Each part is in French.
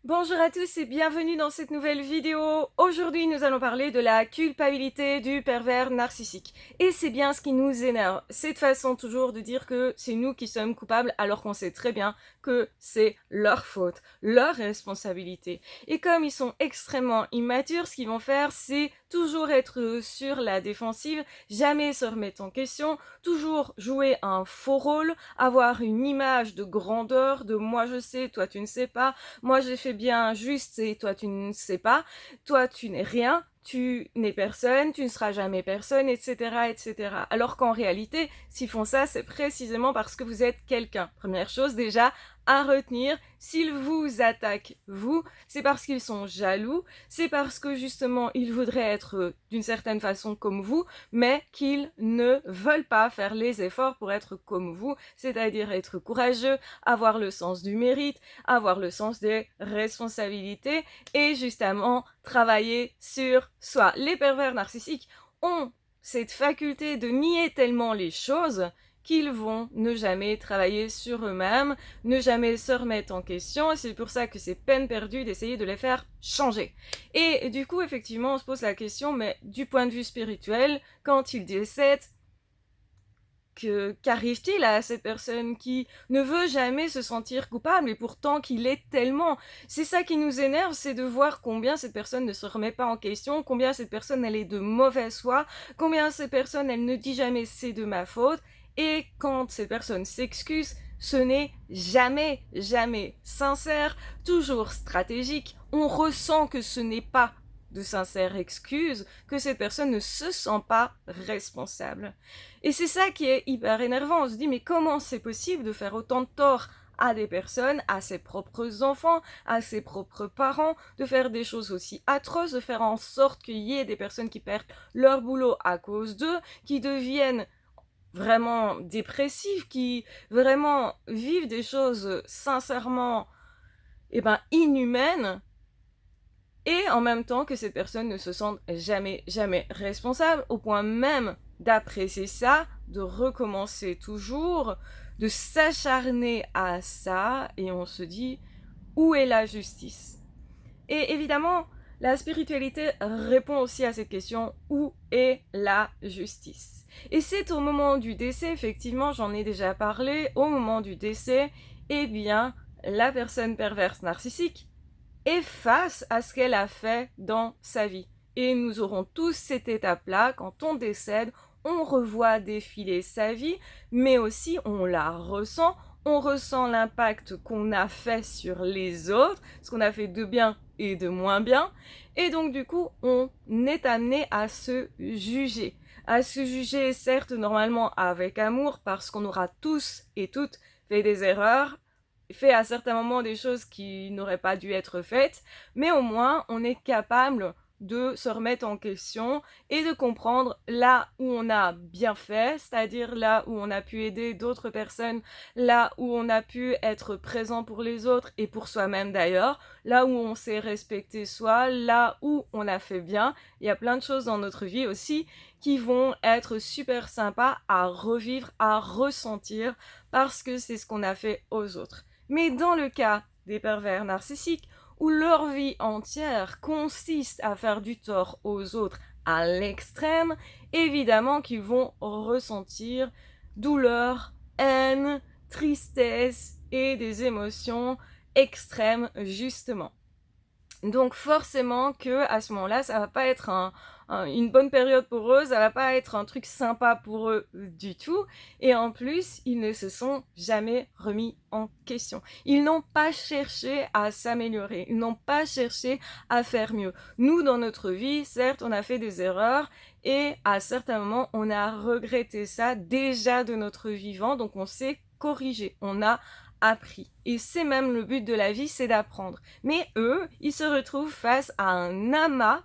Bonjour à tous et bienvenue dans cette nouvelle vidéo. Aujourd'hui, nous allons parler de la culpabilité du pervers narcissique. Et c'est bien ce qui nous énerve, cette façon toujours de dire que c'est nous qui sommes coupables alors qu'on sait très bien que c'est leur faute, leur responsabilité. Et comme ils sont extrêmement immatures, ce qu'ils vont faire, c'est toujours être sur la défensive, jamais se remettre en question, toujours jouer un faux rôle, avoir une image de grandeur, de moi je sais, toi tu ne sais pas, moi j'ai fait bien juste et toi tu ne sais pas, toi tu n'es rien, tu n'es personne, tu ne seras jamais personne, etc., etc. Alors qu'en réalité, s'ils font ça, c'est précisément parce que vous êtes quelqu'un. Première chose déjà à retenir, s'ils vous attaquent, vous, c'est parce qu'ils sont jaloux, c'est parce que justement ils voudraient être d'une certaine façon comme vous, mais qu'ils ne veulent pas faire les efforts pour être comme vous, c'est-à-dire être courageux, avoir le sens du mérite, avoir le sens des responsabilités et justement travailler sur soi. Les pervers narcissiques ont cette faculté de nier tellement les choses qu'ils vont ne jamais travailler sur eux-mêmes, ne jamais se remettre en question, et c'est pour ça que c'est peine perdue d'essayer de les faire changer. Et du coup, effectivement, on se pose la question, mais du point de vue spirituel, quand ils décèdent, qu'arrive-t-il à cette personne qui ne veut jamais se sentir coupable et pourtant qu'il est tellement. C'est ça qui nous énerve, c'est de voir combien cette personne ne se remet pas en question, combien cette personne elle est de mauvaise foi, combien cette personne elle ne dit jamais c'est de ma faute, et quand cette personne s'excuse, ce n'est jamais, jamais sincère, toujours stratégique. On ressent que ce n'est pas de sincères excuses, que cette personne ne se sent pas responsable. Et c'est ça qui est hyper énervant. On se dit, mais comment c'est possible de faire autant de tort à des personnes, à ses propres enfants, à ses propres parents, de faire des choses aussi atroces, de faire en sorte qu'il y ait des personnes qui perdent leur boulot à cause d'eux, qui deviennent vraiment dépressives, qui vraiment vivent des choses sincèrement inhumaines, et en même temps que ces personnes ne se sentent jamais, jamais responsables, au point même d'apprécier ça, de recommencer toujours, de s'acharner à ça, et on se dit, où est la justice? Et évidemment, la spiritualité répond aussi à cette question, où est la justice? Et c'est au moment du décès, effectivement, j'en ai déjà parlé, au moment du décès, eh bien, la personne perverse narcissique est face à ce qu'elle a fait dans sa vie. Et nous aurons tous cette étape-là, quand on décède, on revoit défiler sa vie, mais aussi on la ressent, on ressent l'impact qu'on a fait sur les autres, ce qu'on a fait de bien et de moins bien, et donc du coup on est amené à se juger. À se juger certes normalement avec amour, parce qu'on aura tous et toutes fait des erreurs, fait à certains moments des choses qui n'auraient pas dû être faites, mais au moins on est capable de se remettre en question et de comprendre là où on a bien fait, c'est-à-dire là où on a pu aider d'autres personnes, là où on a pu être présent pour les autres et pour soi-même d'ailleurs, là où on s'est respecté soi, là où on a fait bien. Il y a plein de choses dans notre vie aussi qui vont être super sympas à revivre, à ressentir, parce que c'est ce qu'on a fait aux autres. Mais dans le cas des pervers narcissiques, où leur vie entière consiste à faire du tort aux autres à l'extrême, évidemment qu'ils vont ressentir douleur, haine, tristesse et des émotions extrêmes justement. Donc forcément que à ce moment-là, ça va pas être une bonne période pour eux, ça va pas être un truc sympa pour eux du tout. Et en plus, ils ne se sont jamais remis en question. Ils n'ont pas cherché à s'améliorer, ils n'ont pas cherché à faire mieux. Nous, dans notre vie, certes, on a fait des erreurs et à certains moments, on a regretté ça déjà de notre vivant, donc on s'est corrigé, on a appris. Et c'est même le but de la vie, c'est d'apprendre. Mais eux, ils se retrouvent face à un amas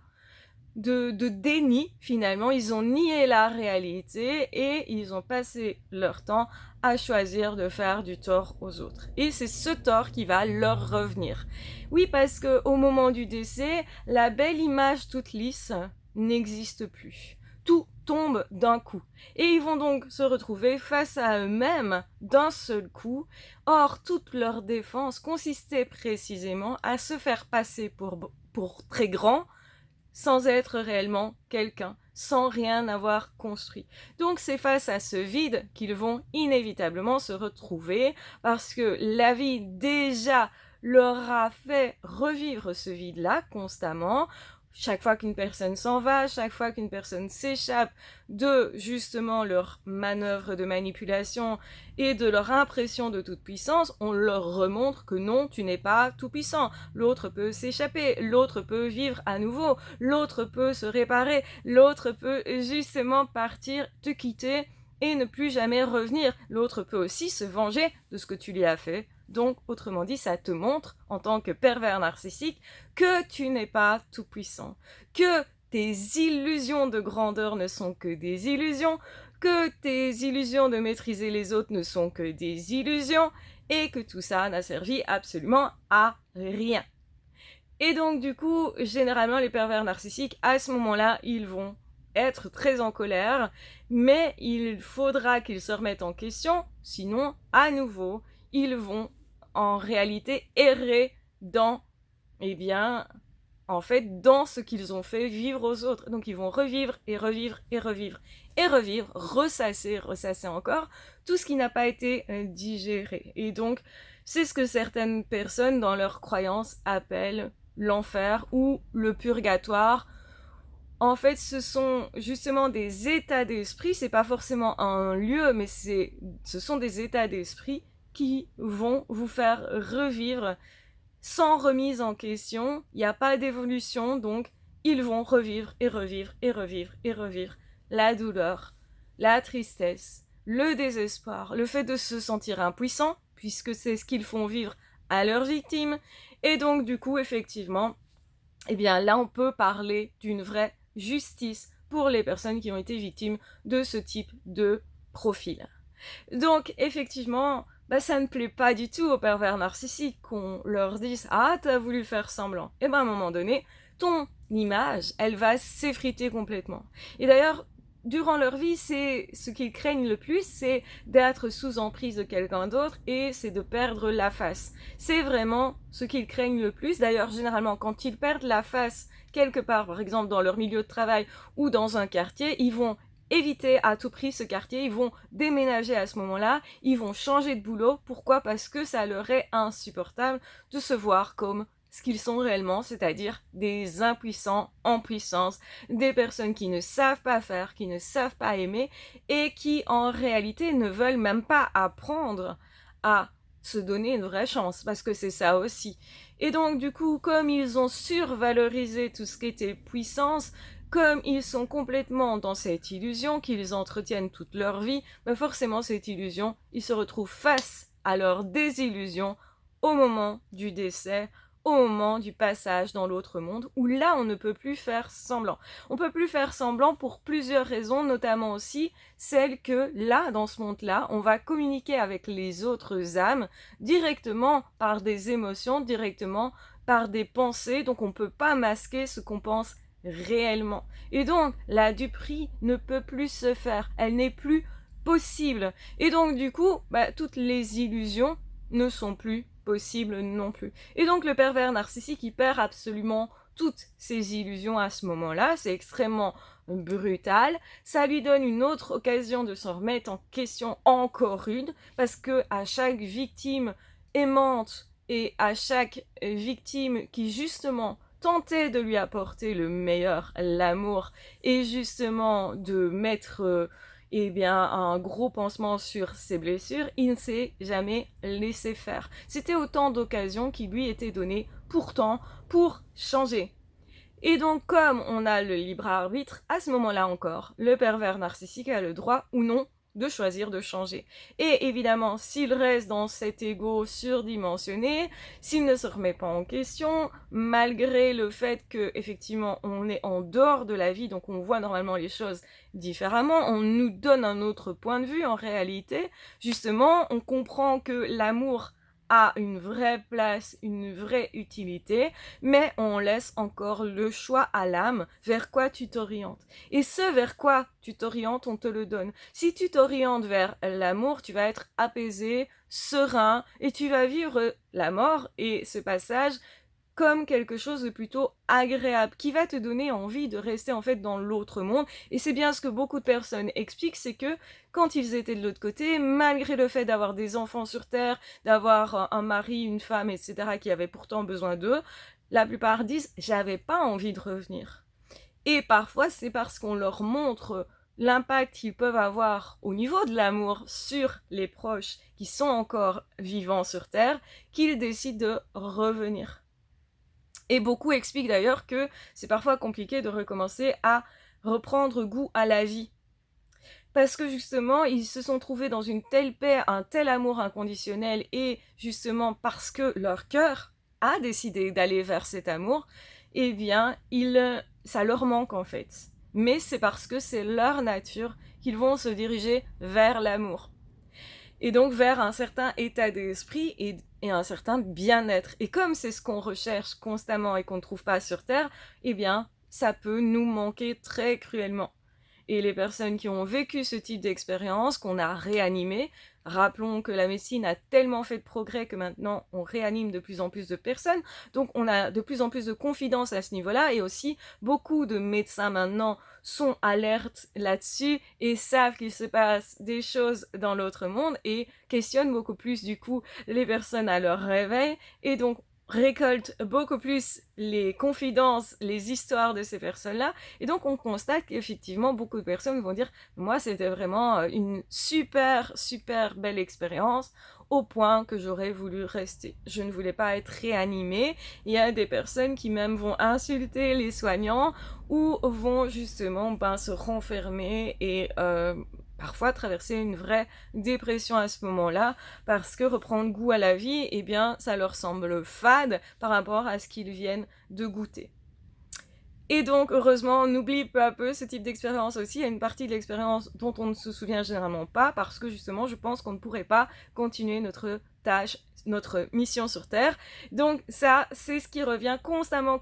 de déni, finalement. Ils ont nié la réalité et ils ont passé leur temps à choisir de faire du tort aux autres. Et c'est ce tort qui va leur revenir. Oui, parce qu'au moment du décès, la belle image toute lisse n'existe plus. tout tombe d'un coup. Et ils vont donc se retrouver face à eux-mêmes d'un seul coup. Or, toute leur défense consistait précisément à se faire passer pour très grand, sans être réellement quelqu'un, sans rien avoir construit. Donc c'est face à ce vide qu'ils vont inévitablement se retrouver, parce que la vie déjà leur a fait revivre ce vide-là constamment. Chaque fois qu'une personne s'en va, chaque fois qu'une personne s'échappe de justement leur manœuvre de manipulation et de leur impression de toute puissance, on leur remontre que non, tu n'es pas tout puissant. L'autre peut s'échapper, l'autre peut vivre à nouveau, l'autre peut se réparer, l'autre peut justement partir, te quitter et ne plus jamais revenir. L'autre peut aussi se venger de ce que tu lui as fait. Donc, autrement dit, ça te montre, en tant que pervers narcissique, que tu n'es pas tout puissant, que tes illusions de grandeur ne sont que des illusions, que tes illusions de maîtriser les autres ne sont que des illusions, et que tout ça n'a servi absolument à rien. Et donc, du coup, généralement, les pervers narcissiques, à ce moment-là, ils vont être très en colère, mais il faudra qu'ils se remettent en question, sinon, à nouveau, ils vont en réalité errer dans, dans ce qu'ils ont fait vivre aux autres. Donc ils vont revivre et revivre et revivre et revivre, ressasser encore tout ce qui n'a pas été digéré. Et donc c'est ce que certaines personnes dans leurs croyances appellent l'enfer ou le purgatoire. En fait, ce sont justement des états d'esprit, c'est pas forcément un lieu, mais ce sont des états d'esprit qui vont vous faire revivre sans remise en question. Il n'y a pas d'évolution, donc ils vont revivre et revivre et revivre et revivre la douleur, la tristesse, le désespoir, le fait de se sentir impuissant, puisque c'est ce qu'ils font vivre à leurs victimes. Et donc, du coup, effectivement, là, on peut parler d'une vraie justice pour les personnes qui ont été victimes de ce type de profil. Donc, effectivement, ça ne plaît pas du tout aux pervers narcissiques qu'on leur dise « Ah, t'as voulu faire semblant ». Et à un moment donné, ton image, elle va s'effriter complètement. Et d'ailleurs, durant leur vie, c'est ce qu'ils craignent le plus, c'est d'être sous emprise de quelqu'un d'autre et c'est de perdre la face. C'est vraiment ce qu'ils craignent le plus. D'ailleurs, généralement, quand ils perdent la face quelque part, par exemple dans leur milieu de travail ou dans un quartier, ils vont éviter à tout prix ce quartier, ils vont déménager à ce moment-là, ils vont changer de boulot. Pourquoi ? Parce que ça leur est insupportable de se voir comme ce qu'ils sont réellement, c'est-à-dire des impuissants en puissance, des personnes qui ne savent pas faire, qui ne savent pas aimer et qui en réalité ne veulent même pas apprendre à se donner une vraie chance, parce que c'est ça aussi. Et donc du coup, comme ils ont survalorisé tout ce qui était puissance, comme ils sont complètement dans cette illusion qu'ils entretiennent toute leur vie, forcément cette illusion, ils se retrouvent face à leur désillusion au moment du décès, au moment du passage dans l'autre monde, où là on ne peut plus faire semblant. On peut plus faire semblant pour plusieurs raisons, notamment aussi celle que là, dans ce monde-là, on va communiquer avec les autres âmes directement par des émotions, directement par des pensées, donc on ne peut pas masquer ce qu'on pense réellement. Et donc, la duperie ne peut plus se faire, elle n'est plus possible. Et donc, du coup, toutes les illusions ne sont plus possibles non plus. Et donc, le pervers narcissique, il perd absolument toutes ses illusions à ce moment-là, c'est extrêmement brutal, ça lui donne une autre occasion de s'en remettre en question encore une, parce que à chaque victime aimante et à chaque victime qui justement tentait de lui apporter le meilleur, l'amour, et justement de mettre un gros pansement sur ses blessures, il ne s'est jamais laissé faire. C'était autant d'occasions qui lui étaient données pourtant pour changer. Et donc, comme on a le libre arbitre, à ce moment-là encore, le pervers narcissique a le droit ou non de choisir de changer. Et évidemment, s'il reste dans cet ego surdimensionné, s'il ne se remet pas en question, malgré le fait que effectivement on est en dehors de la vie, donc on voit normalement les choses différemment, on nous donne un autre point de vue en réalité, justement, on comprend que l'amour a une vraie place, une vraie utilité, mais on laisse encore le choix à l'âme vers quoi tu t'orientes. Et ce vers quoi tu t'orientes, on te le donne. Si tu t'orientes vers l'amour, tu vas être apaisé, serein, et tu vas vivre la mort et ce passage comme quelque chose de plutôt agréable, qui va te donner envie de rester en fait dans l'autre monde. Et c'est bien ce que beaucoup de personnes expliquent, c'est que quand ils étaient de l'autre côté, malgré le fait d'avoir des enfants sur Terre, d'avoir un mari, une femme, etc., qui avaient pourtant besoin d'eux, la plupart disent « j'avais pas envie de revenir ». Et parfois, c'est parce qu'on leur montre l'impact qu'ils peuvent avoir au niveau de l'amour sur les proches qui sont encore vivants sur Terre, qu'ils décident de revenir. Et beaucoup expliquent d'ailleurs que c'est parfois compliqué de recommencer à reprendre goût à la vie. Parce que justement, ils se sont trouvés dans une telle paix, un tel amour inconditionnel, et justement parce que leur cœur a décidé d'aller vers cet amour, eh bien, ça leur manque en fait. Mais c'est parce que c'est leur nature qu'ils vont se diriger vers l'amour. Et donc vers un certain état d'esprit et un certain bien-être. Et comme c'est ce qu'on recherche constamment et qu'on ne trouve pas sur Terre, eh bien, ça peut nous manquer très cruellement. Et les personnes qui ont vécu ce type d'expérience, qu'on a réanimé, rappelons que la médecine a tellement fait de progrès que maintenant on réanime de plus en plus de personnes, donc on a de plus en plus de confidence à ce niveau-là, et aussi beaucoup de médecins maintenant sont alertes là-dessus et savent qu'il se passe des choses dans l'autre monde et questionnent beaucoup plus du coup les personnes à leur réveil, et donc récolte beaucoup plus les confidences, les histoires de ces personnes-là, et donc on constate qu'effectivement beaucoup de personnes vont dire « moi c'était vraiment une super belle expérience, au point que j'aurais voulu rester. Je ne voulais pas être réanimée. » Il y a des personnes qui même vont insulter les soignants ou vont justement se renfermer et parfois traverser une vraie dépression à ce moment-là, parce que reprendre goût à la vie, eh bien, ça leur semble fade par rapport à ce qu'ils viennent de goûter. Et donc, heureusement, on oublie peu à peu ce type d'expérience aussi. Il y a une partie de l'expérience dont on ne se souvient généralement pas, parce que justement, je pense qu'on ne pourrait pas continuer notre tâche, notre mission sur Terre. Donc ça, c'est ce qui revient constamment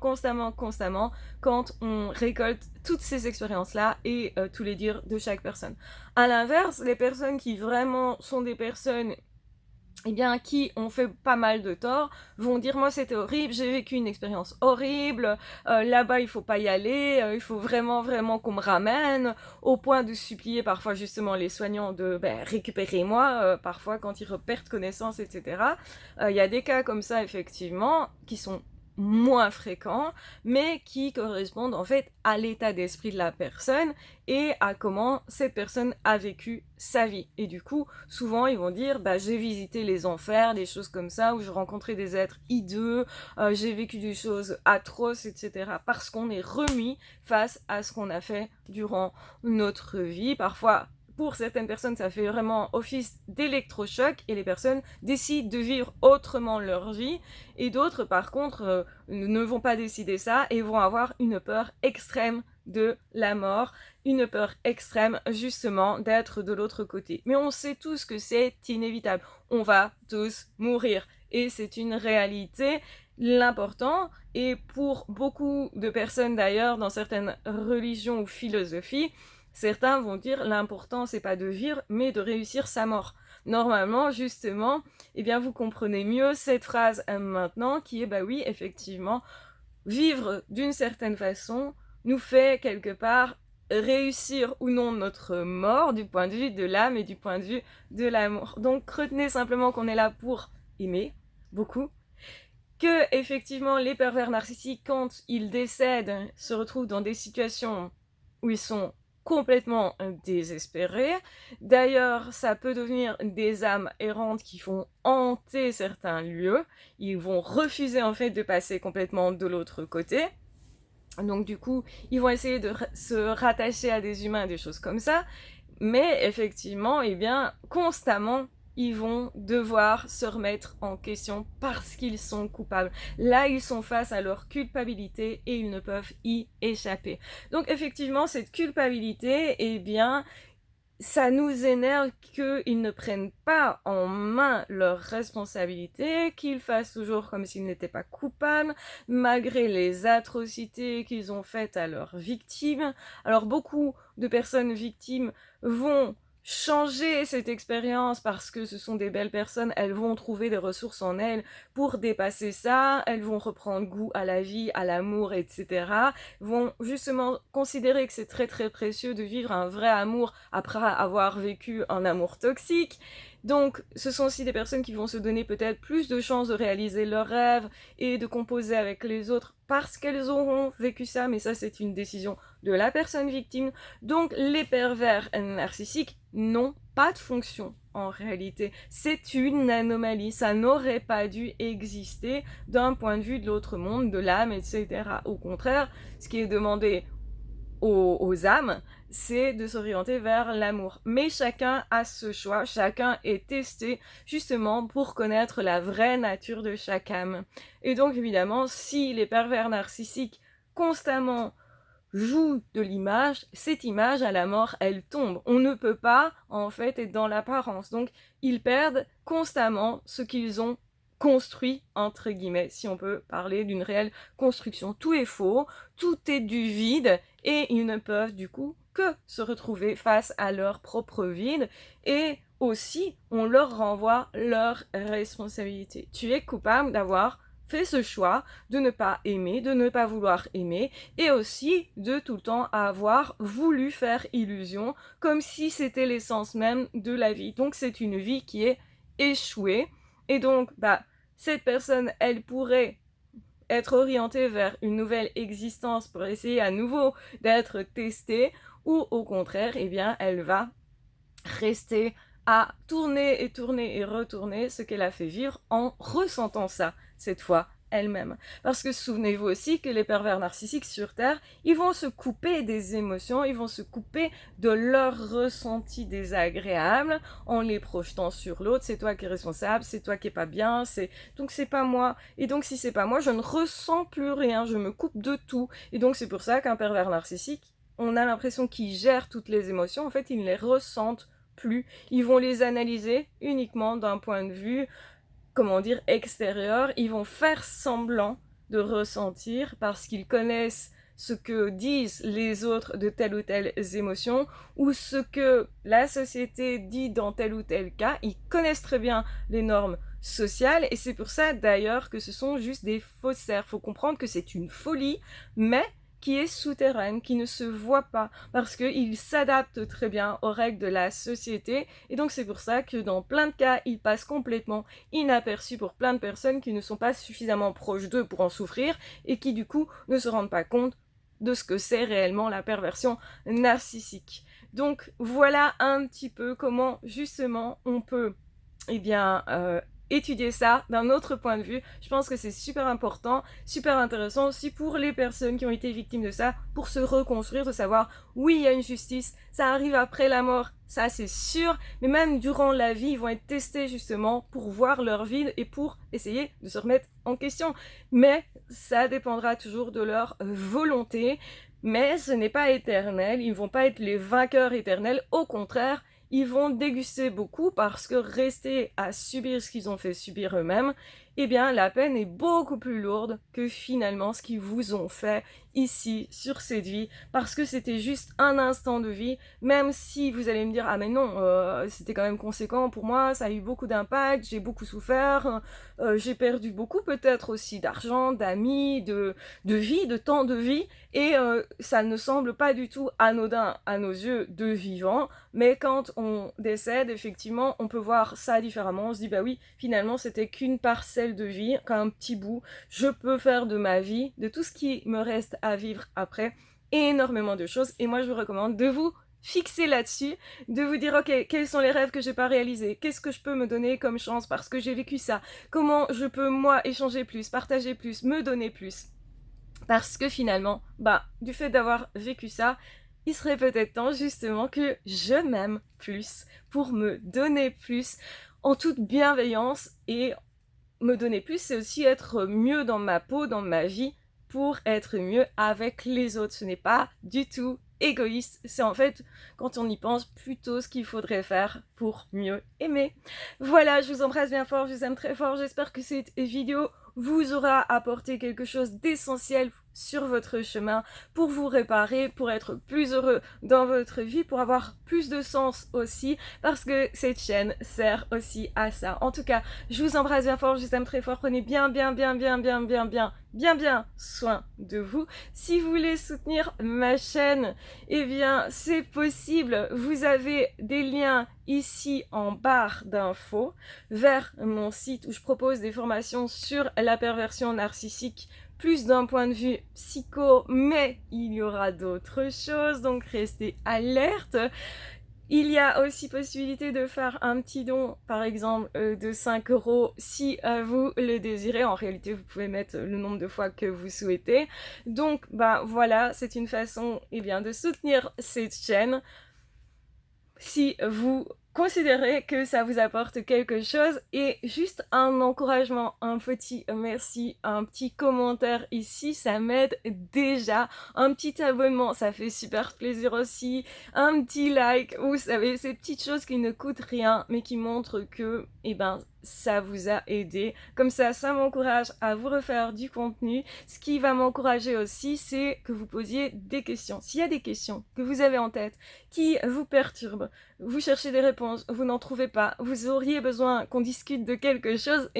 quand on récolte toutes ces expériences-là et tous les dires de chaque personne. À l'inverse, les personnes qui vraiment sont des personnes qui ont fait pas mal de tort, vont dire « moi c'était horrible, j'ai vécu une expérience horrible, là-bas il faut pas y aller, il faut vraiment qu'on me ramène », au point de supplier parfois justement les soignants de « récupérez-moi », parfois quand ils perdent connaissance, etc. Il y a des cas comme ça effectivement, qui sont moins fréquents, mais qui correspondent en fait à l'état d'esprit de la personne et à comment cette personne a vécu sa vie. Et du coup, souvent ils vont dire j'ai visité les enfers, des choses comme ça, où je rencontrais des êtres hideux, j'ai vécu des choses atroces, etc. Parce qu'on est remis face à ce qu'on a fait durant notre vie. Parfois, pour certaines personnes, ça fait vraiment office d'électrochoc et les personnes décident de vivre autrement leur vie, et d'autres, par contre, ne vont pas décider ça et vont avoir une peur extrême de la mort, une peur extrême justement d'être de l'autre côté. Mais on sait tous que c'est inévitable, on va tous mourir et c'est une réalité. L'important, et pour beaucoup de personnes d'ailleurs dans certaines religions ou philosophies, certains vont dire l'important c'est pas de vivre mais de réussir sa mort. Normalement, justement, vous comprenez mieux cette phrase maintenant qui est oui, effectivement, vivre d'une certaine façon nous fait quelque part réussir ou non notre mort du point de vue de l'âme et du point de vue de l'amour. Donc retenez simplement qu'on est là pour aimer beaucoup, que effectivement les pervers narcissiques, quand ils décèdent, se retrouvent dans des situations où ils sont complètement désespérés. D'ailleurs, ça peut devenir des âmes errantes qui vont hanter certains lieux. Ils vont refuser en fait de passer complètement de l'autre côté. Donc du coup, ils vont essayer de se rattacher à des humains, des choses comme ça. Mais effectivement, constamment, ils vont devoir se remettre en question parce qu'ils sont coupables. Là, ils sont face à leur culpabilité et ils ne peuvent y échapper. Donc effectivement, cette culpabilité, ça nous énerve qu'ils ne prennent pas en main leurs responsabilités, qu'ils fassent toujours comme s'ils n'étaient pas coupables, malgré les atrocités qu'ils ont faites à leurs victimes. Alors beaucoup de personnes victimes vont changer cette expérience parce que ce sont des belles personnes, elles vont trouver des ressources en elles pour dépasser ça, elles vont reprendre goût à la vie, à l'amour, etc. Vont justement considérer que c'est très très précieux de vivre un vrai amour après avoir vécu un amour toxique. Donc ce sont aussi des personnes qui vont se donner peut-être plus de chances de réaliser leurs rêves et de composer avec les autres parce qu'elles auront vécu ça, mais ça c'est une décision de la personne victime. Donc les pervers narcissiques n'ont pas de fonction en réalité. C'est une anomalie, ça n'aurait pas dû exister d'un point de vue de l'autre monde, de l'âme, etc. Au contraire, ce qui est demandé aux âmes, c'est de s'orienter vers l'amour. Mais chacun a ce choix, chacun est testé justement pour connaître la vraie nature de chaque âme. Et donc évidemment, si les pervers narcissiques constamment jouent de l'image, cette image à la mort, elle tombe. On ne peut pas en fait être dans l'apparence. Donc ils perdent constamment ce qu'ils ont construit, entre guillemets, si on peut parler d'une réelle construction. Tout est faux, tout est du vide, et ils ne peuvent du coup que se retrouver face à leur propre vide, et aussi on leur renvoie leur responsabilité. Tu es coupable d'avoir fait ce choix de ne pas aimer, de ne pas vouloir aimer, et aussi de tout le temps avoir voulu faire illusion, comme si c'était l'essence même de la vie. Donc c'est une vie qui est échouée, et donc cette personne, elle pourrait être orientée vers une nouvelle existence pour essayer à nouveau d'être testée, ou au contraire, eh bien, elle va rester à tourner et tourner et retourner ce qu'elle a fait vivre en ressentant ça, cette fois elle-même. Parce que souvenez-vous aussi que les pervers narcissiques sur Terre, ils vont se couper des émotions, ils vont se couper de leurs ressentis désagréables en les projetant sur l'autre. C'est toi qui es responsable, c'est toi qui es pas bien, donc c'est pas moi. Et donc si c'est pas moi, je ne ressens plus rien, je me coupe de tout. Et donc c'est pour ça qu'un pervers narcissique, on a l'impression qu'il gère toutes les émotions, en fait il ne les ressente plus. Ils vont les analyser uniquement d'un point de vue extérieur, ils vont faire semblant de ressentir parce qu'ils connaissent ce que disent les autres de telle ou telle émotion ou ce que la société dit dans tel ou tel cas. Ils connaissent très bien les normes sociales et c'est pour ça d'ailleurs que ce sont juste des faussaires. Il faut comprendre que c'est une folie, mais qui est souterraine, qui ne se voit pas, parce qu'il s'adapte très bien aux règles de la société, et donc c'est pour ça que dans plein de cas, il passe complètement inaperçu pour plein de personnes qui ne sont pas suffisamment proches d'eux pour en souffrir, et qui du coup ne se rendent pas compte de ce que c'est réellement la perversion narcissique. Donc voilà un petit peu comment justement on peut étudier ça d'un autre point de vue. Je pense que c'est super important, super intéressant aussi pour les personnes qui ont été victimes de ça, pour se reconstruire, de savoir, oui, il y a une justice, ça arrive après la mort, ça c'est sûr, mais même durant la vie, ils vont être testés justement pour voir leur vide et pour essayer de se remettre en question. Mais ça dépendra toujours de leur volonté, mais ce n'est pas éternel, ils ne vont pas être les vainqueurs éternels, au contraire, ils vont déguster beaucoup parce que rester à subir ce qu'ils ont fait subir eux-mêmes, eh bien la peine est beaucoup plus lourde que finalement ce qu'ils vous ont fait ici sur cette vie, parce que c'était juste un instant de vie, même si vous allez me dire ah mais non, c'était quand même conséquent pour moi, ça a eu beaucoup d'impact, j'ai beaucoup souffert, j'ai perdu beaucoup peut-être aussi d'argent, d'amis, de vie, de temps de vie, et ça ne semble pas du tout anodin à nos yeux de vivants, mais quand on décède, effectivement, on peut voir ça différemment, on se dit bah oui, finalement c'était qu'une parcelle de vie, qu'un petit bout, je peux faire de ma vie, de tout ce qui me reste à vivre après, énormément de choses, et moi je vous recommande de vous fixer là-dessus, de vous dire ok, quels sont les rêves que j'ai pas réalisés, qu'est-ce que je peux me donner comme chance parce que j'ai vécu ça, comment je peux moi échanger plus, partager plus, me donner plus, parce que finalement, du fait d'avoir vécu ça, il serait peut-être temps justement que je m'aime plus pour me donner plus en toute bienveillance, et me donner plus, c'est aussi être mieux dans ma peau, dans ma vie, pour être mieux avec les autres. Ce n'est pas du tout égoïste. C'est en fait, quand on y pense, plutôt ce qu'il faudrait faire pour mieux aimer. Voilà, je vous embrasse bien fort, je vous aime très fort. J'espère que cette vidéo vous aura apporté quelque chose d'essentiel sur votre chemin pour vous réparer, pour être plus heureux dans votre vie, pour avoir plus de sens aussi, parce que cette chaîne sert aussi à ça. En tout cas, je vous embrasse bien fort, je vous aime très fort. Prenez bien soin de vous. Si vous voulez soutenir ma chaîne, eh bien, c'est possible. Vous avez des liens ici en barre d'infos vers mon site où je propose des formations sur la perversion narcissique plus d'un point de vue psycho, mais il y aura d'autres choses, donc restez alerte. Il y a aussi possibilité de faire un petit don, par exemple de 5 € si vous le désirez. En réalité, vous pouvez mettre le nombre de fois que vous souhaitez. Donc, voilà, c'est une façon de soutenir cette chaîne. Si vous considérez que ça vous apporte quelque chose, et juste un encouragement, un petit merci, un petit commentaire ici, ça m'aide déjà. Un petit abonnement, ça fait super plaisir aussi. Un petit like, vous savez, ces petites choses qui ne coûtent rien, mais qui montrent que, ça vous a aidé. Comme ça m'encourage à vous refaire du contenu. Ce qui va m'encourager aussi, c'est que vous posiez des questions. S'il y a des questions que vous avez en tête, qui vous perturbent, vous cherchez des réponses, vous n'en trouvez pas, vous auriez besoin qu'on discute de quelque chose,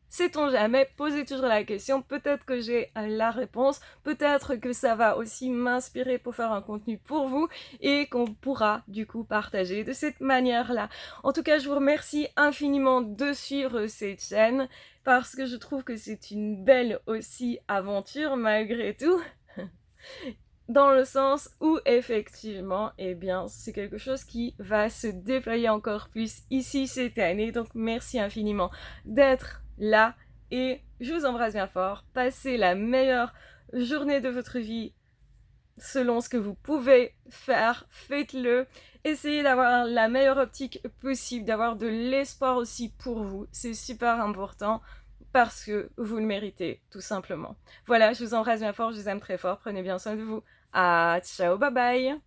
sait-on jamais, posez toujours la question, peut-être que j'ai la réponse, peut-être que ça va aussi m'inspirer pour faire un contenu pour vous et qu'on pourra du coup partager de cette manière-là. En tout cas, je vous remercie infiniment de suivre cette chaîne parce que je trouve que c'est une belle aussi aventure malgré tout. Dans le sens où effectivement, c'est quelque chose qui va se déployer encore plus ici cette année. Donc merci infiniment d'être là et je vous embrasse bien fort. Passez la meilleure journée de votre vie selon ce que vous pouvez faire, faites-le. Essayez d'avoir la meilleure optique possible, d'avoir de l'espoir aussi pour vous. C'est super important parce que vous le méritez, tout simplement. Voilà, je vous embrasse bien fort, je vous aime très fort. Prenez bien soin de vous. Ciao, bye bye.